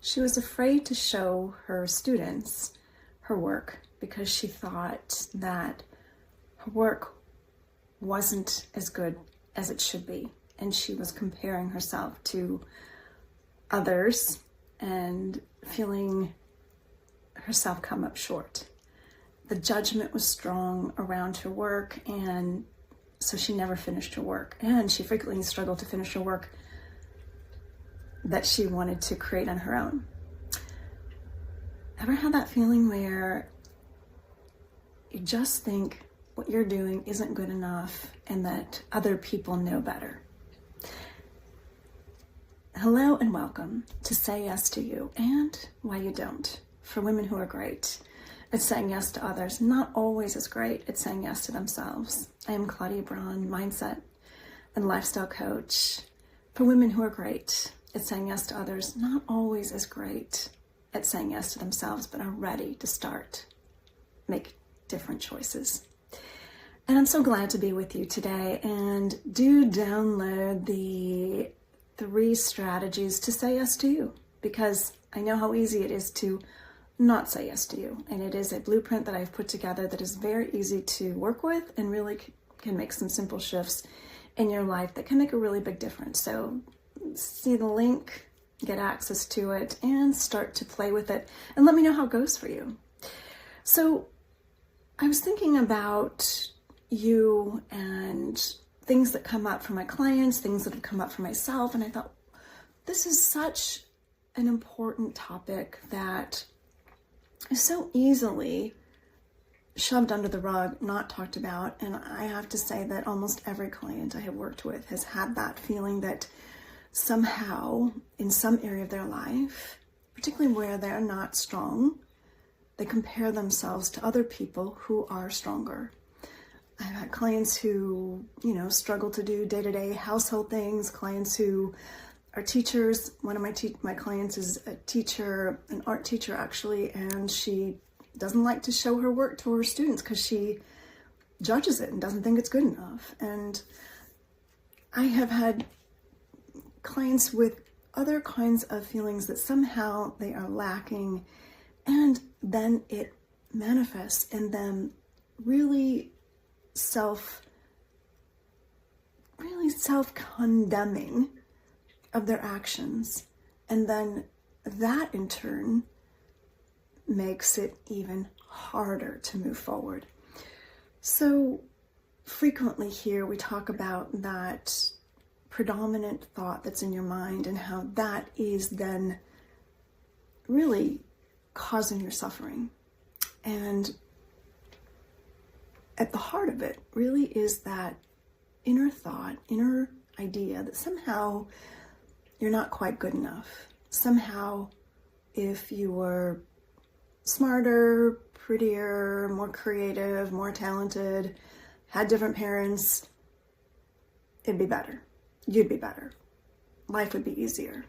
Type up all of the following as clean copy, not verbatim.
She was afraid to show her students her work because she thought that her work wasn't as good as it should be. And she was comparing herself to others and feeling herself come up short. The judgment was strong around her work, and so she never finished her work. And she frequently struggled to finish her work that she wanted to create on her own. Ever had that feeling where you just think what you're doing isn't good enough and that other people know better? Hello and welcome to Say Yes to You and Why You Don't, for women who are great at saying yes to others, not always as great at saying yes to themselves. I am Claudia Braun, mindset and lifestyle coach for women who are great at saying yes to others, not always as great at saying yes to themselves, but are ready to start, make different choices. And I'm so glad to be with you today, and do download the 3 strategies to say yes to you, because I know how easy it is to not say yes to you. And it is a blueprint that I've put together that is very easy to work with and really can make some simple shifts in your life that can make a really big difference. So see the link, get access to it, and start to play with it, and let me know how it goes for you. So I was thinking about you and things that come up for my clients, things that have come up for myself, and I thought this is such an important topic that is so easily shoved under the rug, not talked about. And I have to say that almost every client I have worked with has had that feeling that somehow in some area of their life, particularly where they're not strong, they compare themselves to other people who are stronger. I've had clients who, struggle to do day-to-day household things, clients who are teachers. One of my clients is a teacher, an art teacher actually, and she doesn't like to show her work to her students because she judges it and doesn't think it's good enough. And I have had clients with other kinds of feelings that somehow they are lacking, and then it manifests in them really self-condemning of their actions. And then that in turn makes it even harder to move forward. So frequently here we talk about that predominant thought that's in your mind and how that is then really causing your suffering. And at the heart of it really is that inner thought, inner idea that somehow you're not quite good enough. Somehow if you were smarter, prettier, more creative, more talented, had different parents, it'd be better. You'd be better. Life would be easier.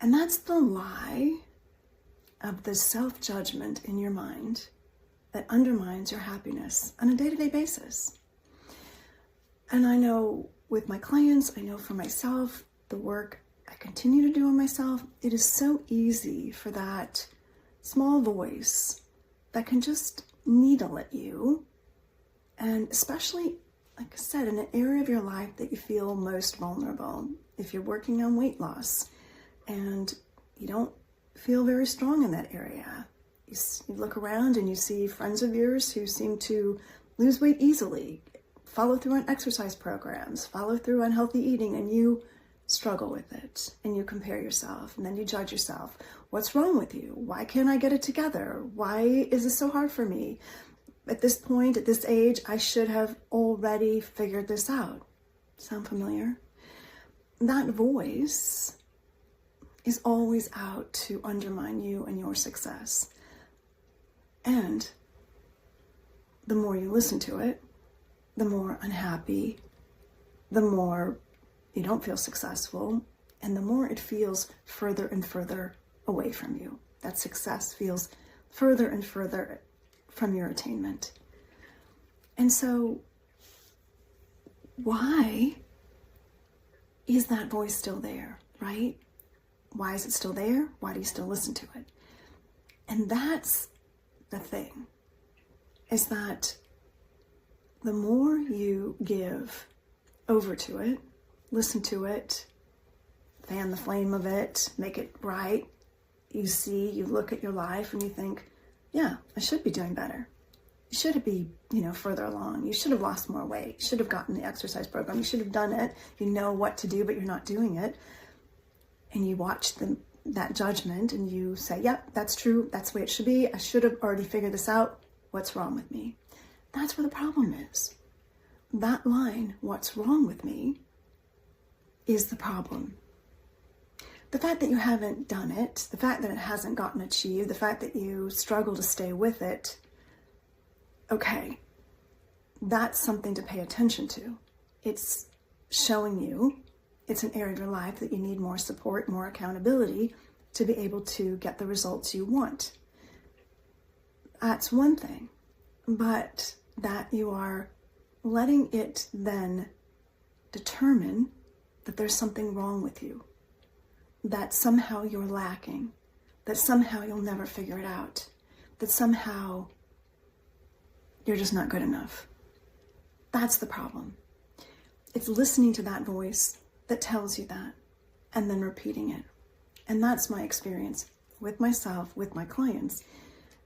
And that's the lie of the self-judgment in your mind that undermines your happiness on a day-to-day basis. And I know with my clients, I know for myself, the work I continue to do on myself, it is so easy for that small voice that can just needle at you. And especially, like I said, in an area of your life that you feel most vulnerable. If you're working on weight loss and you don't feel very strong in that area, you look around and you see friends of yours who seem to lose weight easily, follow through on exercise programs, follow through on healthy eating, and you struggle with it and you compare yourself and then you judge yourself. What's wrong with you? Why can't I get it together? Why is this so hard for me? At this point, at this age, I should have already figured this out. Sound familiar? That voice is always out to undermine you and your success. And the more you listen to it, the more unhappy, the more you don't feel successful, and the more it feels further and further away from you. That success feels further and further from your attainment. And so why is that voice still there, right? Why is it still there? Why do you still listen to it? And that's the thing, is that the more you give over to it, listen to it, fan the flame of it, make it right, you look at your life and you think, yeah, I should be doing better. You should be, further along. You should have lost more weight. You should have gotten the exercise program. You should have done it. You know what to do, but you're not doing it. And you watch that judgment and you say, yep, that's true. That's the way it should be. I should have already figured this out. What's wrong with me? That's where the problem is. That line, what's wrong with me, is the problem. The fact that you haven't done it, the fact that it hasn't gotten achieved, the fact that you struggle to stay with it, okay, that's something to pay attention to. It's showing you it's an area of your life that you need more support, more accountability to be able to get the results you want. That's one thing, but that you are letting it then determine that there's something wrong with you, that somehow you're lacking, that somehow you'll never figure it out, that somehow you're just not good enough. That's the problem. It's listening to that voice that tells you that and then repeating it. And that's my experience with myself, with my clients,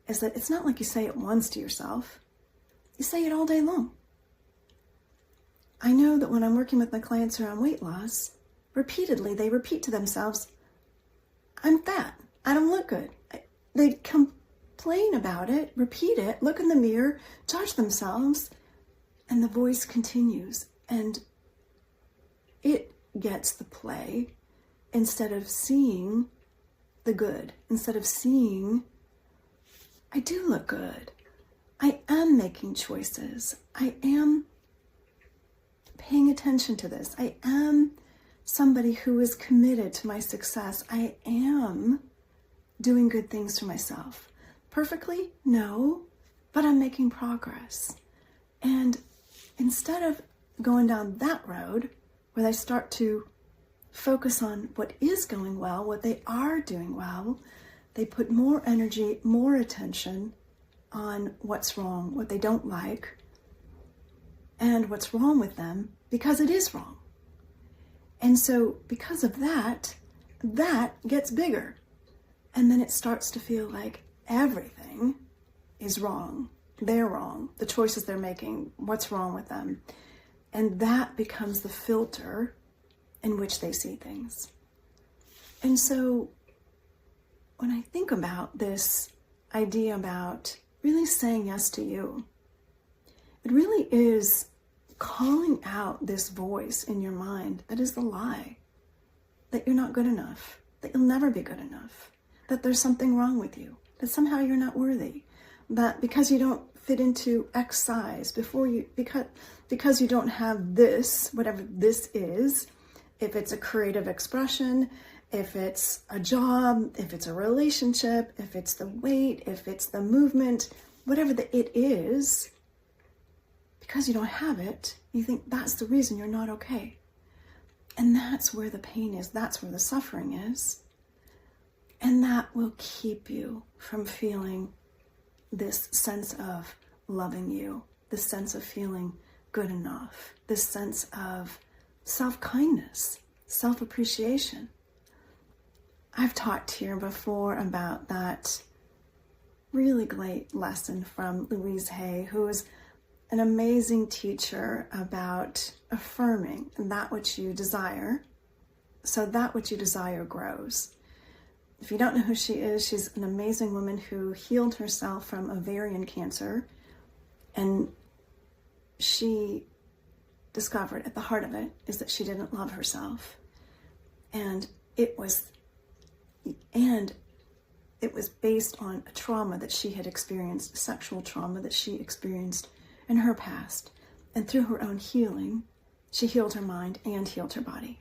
is that it's not like you say it once to yourself. You say it all day long. I know that when I'm working with my clients around weight loss, repeatedly they repeat to themselves, I'm fat, I don't look good. They complain about it, repeat it, look in the mirror, judge themselves, and the voice continues. And it gets the play instead of seeing the good, instead of seeing, I do look good. I am making choices. I am paying attention to this. I am somebody who is committed to my success. I am doing good things for myself. Perfectly? No, but I'm making progress. And instead of going down that road where they start to focus on what is going well, what they are doing well, they put more energy, more attention on what's wrong, what they don't like, and what's wrong with them, because it is wrong. And so because of that, that gets bigger. And then it starts to feel like everything is wrong. They're wrong. The choices they're making, what's wrong with them. And that becomes the filter in which they see things. And so when I think about this idea about really saying yes to you, it really is calling out this voice in your mind that is the lie, that you're not good enough, that you'll never be good enough, that there's something wrong with you, that somehow you're not worthy, that because you don't fit into X size, because you don't have this, whatever this is, if it's a creative expression, if it's a job, if it's a relationship, if it's the weight, if it's the movement, whatever it is, because you don't have it, you think that's the reason you're not okay. And that's where the pain is, that's where the suffering is. And that will keep you from feeling this sense of loving you, this sense of feeling good enough, this sense of self-kindness, self-appreciation. I've talked here before about that really great lesson from Louise Hay, who is an amazing teacher about affirming that which you desire, so that which you desire grows. If you don't know who she is, she's an amazing woman who healed herself from ovarian cancer, and she discovered at the heart of it is that she didn't love herself. And it was based on a trauma that she had experienced, sexual trauma that she experienced in her past. And through her own healing, she healed her mind and healed her body.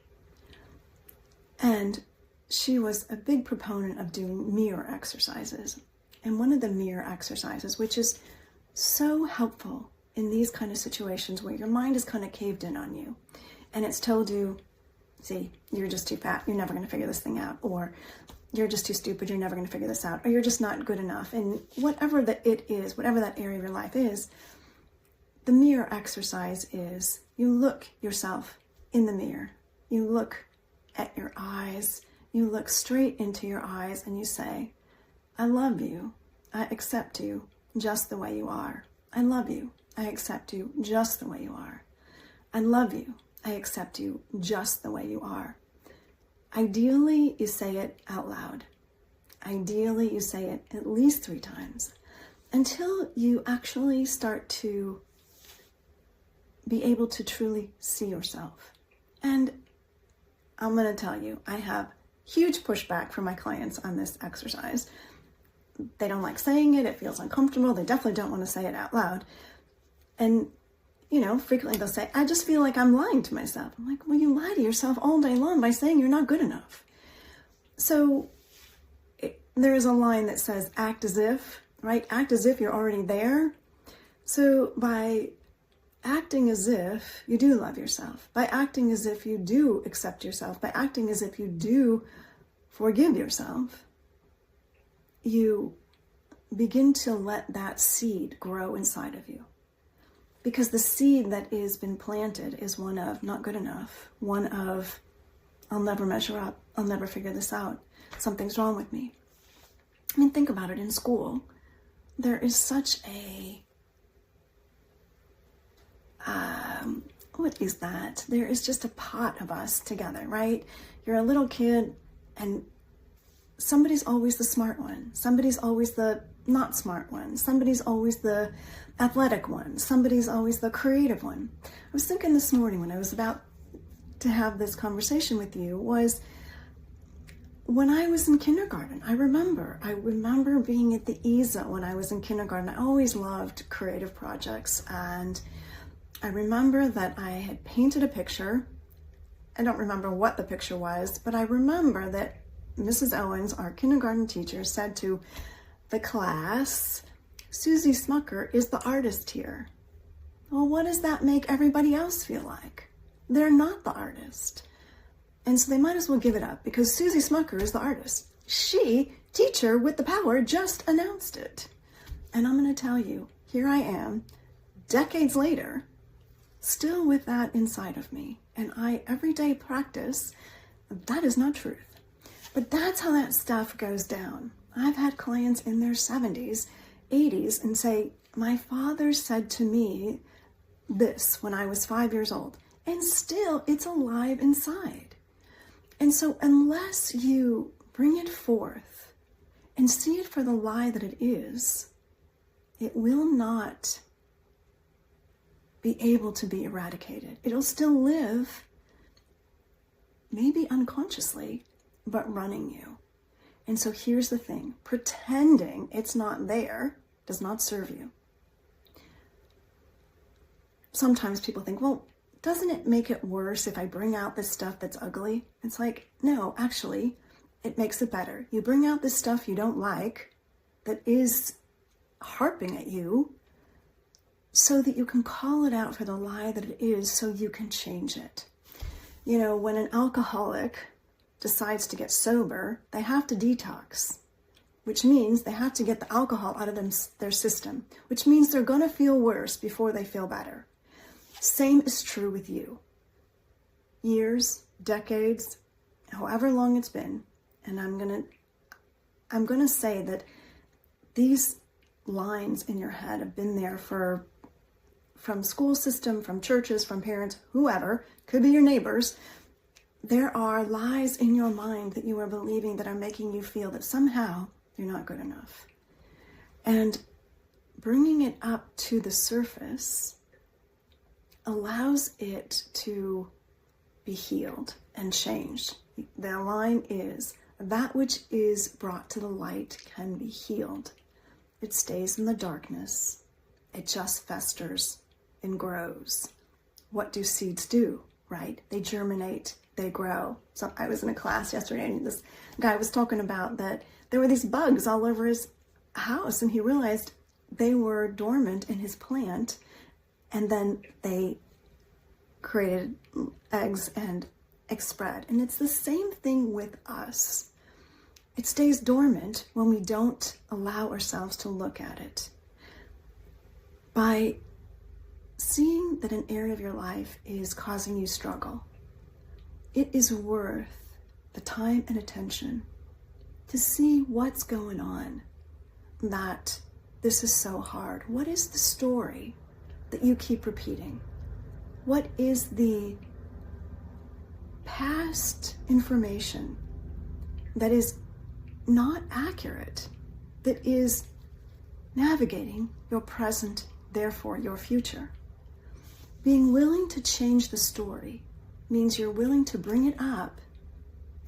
And she was a big proponent of doing mirror exercises. And one of the mirror exercises, which is so helpful in these kind of situations where your mind is kind of caved in on you, and it's told you, see, you're just too fat, you're never going to figure this thing out, or you're just too stupid, you're never going to figure this out, or you're just not good enough. And whatever that it is, whatever that area of your life is, the mirror exercise is you look yourself in the mirror, you look at your eyes, you look straight into your eyes and you say, I love you, I accept you just the way you are. I love you, I accept you just the way you are. I love you, I accept you just the way you are. Ideally, you say it out loud. Ideally, you say it at least 3 times until you actually start to be able to truly see yourself. And I'm going to tell you, I have huge pushback from my clients on this exercise. They don't like saying it. It feels uncomfortable. They definitely don't want to say it out loud. And, frequently they'll say, I just feel like I'm lying to myself. I'm like, well, you lie to yourself all day long by saying you're not good enough. So there is a line that says, act as if, right? Act as if you're already there. So by acting as if you do love yourself, by acting as if you do accept yourself, by acting as if you do forgive yourself, you begin to let that seed grow inside of you. Because the seed that has been planted is one of not good enough, one of I'll never measure up, I'll never figure this out, something's wrong with me. I mean, think about it. In school, there is such a what is that? There is just a pot of us together, right? You're a little kid and somebody's always the smart one. Somebody's always the not smart one. Somebody's always the athletic one. Somebody's always the creative one. I was thinking this morning when I was about to have this conversation with you was when I was in kindergarten. I remember being at the ESA when I was in kindergarten. I always loved creative projects, and I remember that I had painted a picture. I don't remember what the picture was, but I remember that Mrs. Owens, our kindergarten teacher, said to the class, Susie Smucker is the artist here. Well, what does that make everybody else feel like? They're not the artist. And so they might as well give it up because Susie Smucker is the artist. She, teacher with the power, just announced it. And I'm going to tell you, here I am, decades later, still with that inside of me. And I everyday practice, that is not truth. But that's how that stuff goes down. I've had clients in their 70s, 80s, and say, my father said to me this when I was 5 years old. And still, it's alive inside. And so unless you bring it forth and see it for the lie that it is, it will not be able to be eradicated. It'll still live, maybe unconsciously, but running you. And so here's the thing, pretending it's not there does not serve you. Sometimes people think, well, doesn't it make it worse if I bring out this stuff that's ugly? It's like, no, actually, it makes it better. You bring out this stuff you don't like that is harping at you so that you can call it out for the lie that it is so you can change it. You know, when an alcoholic decides to get sober, they have to detox, which means they have to get the alcohol out of their system, which means they're going to feel worse before they feel better. Same is true with you. Years, decades, however long it's been, and I'm going to say that these lines in your head have been there from school system, from churches, from parents, whoever, could be your neighbors. There are lies in your mind that you are believing that are making you feel that somehow you're not good enough. And bringing it up to the surface allows it to be healed and changed. The line is, that which is brought to the light can be healed. It stays in the darkness. It just festers and grows. What do seeds do, right? They germinate, they grow. So I was in a class yesterday and this guy was talking about that there were these bugs all over his house, and he realized they were dormant in his plant, and then they created eggs and spread. And it's the same thing with us. It stays dormant when we don't allow ourselves to look at it. By seeing that an area of your life is causing you struggle, it is worth the time and attention to see what's going on, that this is so hard. What is the story that you keep repeating? What is the past information that is not accurate, that is navigating your present, therefore your future? Being willing to change the story means you're willing to bring it up,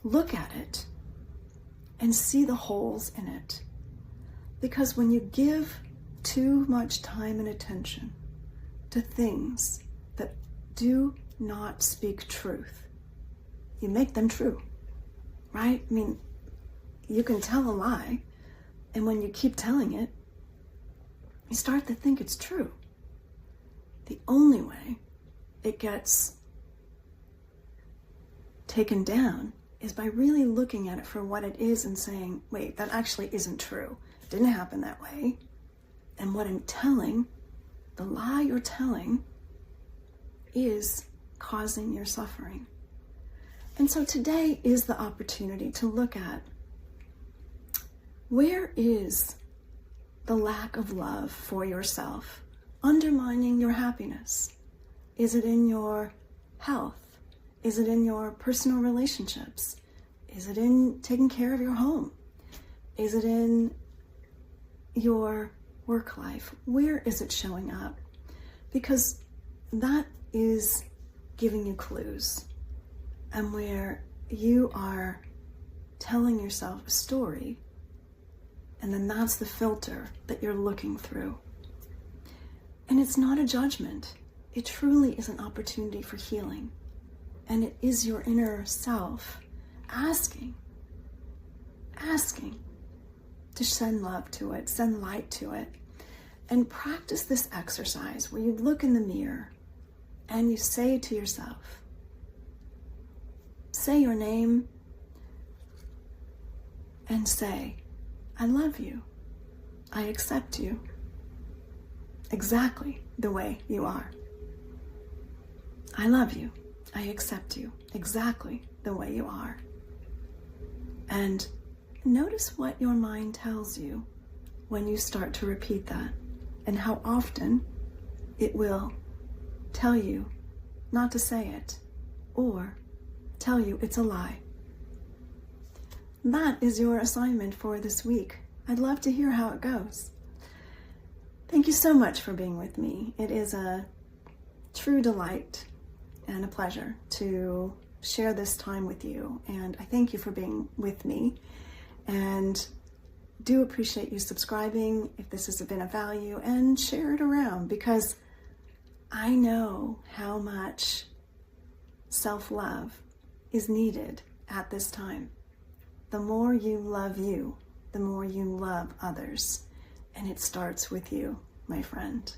look at it, and see the holes in it. Because when you give too much time and attention to things that do not speak truth, you make them true, right? I mean, you can tell a lie, and when you keep telling it, you start to think it's true. The only way it gets taken down is by really looking at it for what it is and saying, wait, that actually isn't true. It didn't happen that way. And what I'm telling, the lie you're telling, is causing your suffering. And so today is the opportunity to look at, where is the lack of love for yourself undermining your happiness? Is it in your health? Is it in your personal relationships? Is it in taking care of your home? Is it in your work life? Where is it showing up? Because that is giving you clues. And where you are telling yourself a story, and then that's the filter that you're looking through. And it's not a judgment. It truly is an opportunity for healing. And it is your inner self asking to send love to it, send light to it. And practice this exercise where you look in the mirror and you say to yourself, say your name and say, I love you. I accept you exactly the way you are. I love you. I accept you exactly the way you are. And notice what your mind tells you when you start to repeat that, and how often it will tell you not to say it or tell you it's a lie. That is your assignment for this week. I'd love to hear how it goes. Thank you so much for being with me. It is a true delight and a pleasure to share this time with you. And I thank you for being with me, and do appreciate you subscribing if this has been of value, and share it around, because I know how much self-love is needed at this time. The more you love you, the more you love others. And it starts with you, my friend.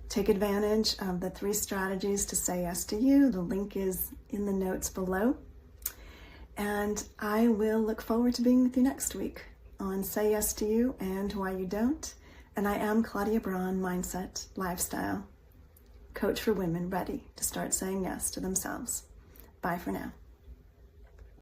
Take advantage of the 3 strategies to say yes to you. The link is in the notes below. And I will look forward to being with you next week on Say Yes to You and Why You Don't. And I am Claudia Braun, Mindset, Lifestyle Coach for women ready to start saying yes to themselves. Bye for now.